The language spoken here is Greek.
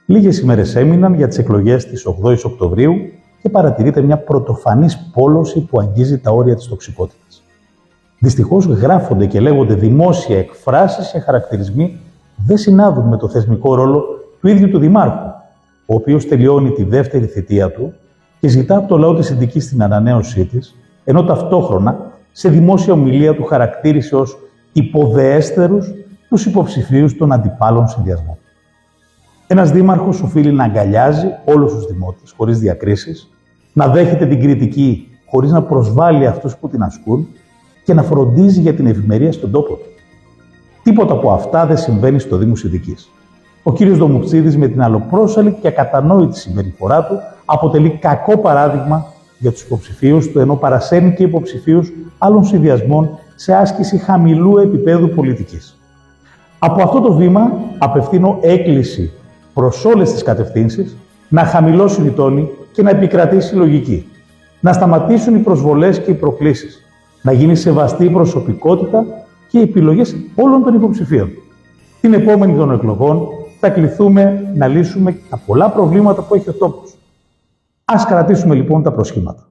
Λίγες ημέρες έμειναν για τις εκλογές της 8ης Οκτωβρίου και παρατηρείται μια πρωτοφανής πόλωση που αγγίζει τα όρια της τοξικότητας. Δυστυχώς γράφονται και λέγονται δημόσια εκφράσεις και χαρακτηρισμοί δεν συνάδουν με το θεσμικό ρόλο του ίδιου του Δημάρχου, ο οποίος τελειώνει τη δεύτερη θητεία του και ζητά από το λαό της Ινδικής την ανανέωσή της, ενώ ταυτόχρονα σε δημόσια ομιλία του χαρακτήρισε ως υποδεέστερους τους υποψηφίους των αντιπάλων συνδυασμών. Ένας δήμαρχος οφείλει να αγκαλιάζει όλους τους δημότες, χωρίς διακρίσεις, να δέχεται την κριτική χωρίς να προσβάλλει αυτούς που την ασκούν και να φροντίζει για την ευημερία στον τόπο του. Τίποτα από αυτά δεν συμβαίνει στο Δήμο Ινδικής. Ο κύριος Δομουτσίδης, με την αλλοπρόσαλη και ακατανόητη συμπεριφορά του, αποτελεί κακό παράδειγμα για τους υποψηφίους του, ενώ παρασένει και υποψηφίους άλλων συνδυασμών σε άσκηση χαμηλού επίπεδου πολιτικής. Από αυτό το βήμα απευθύνω έκκληση προς όλες τις κατευθύνσεις να χαμηλώσει η τόνη και να επικρατήσει η λογική. Να σταματήσουν οι προσβολές και οι προκλήσεις. Να γίνει σεβαστή η προσωπικότητα και οι επιλογές όλων των υποψηφίων. Την επόμενη των εκλογών θα κληθούμε να λύσουμε τα πολλά προβλήματα που έχει ο τόπος. Ας κρατήσουμε λοιπόν τα προσχήματα.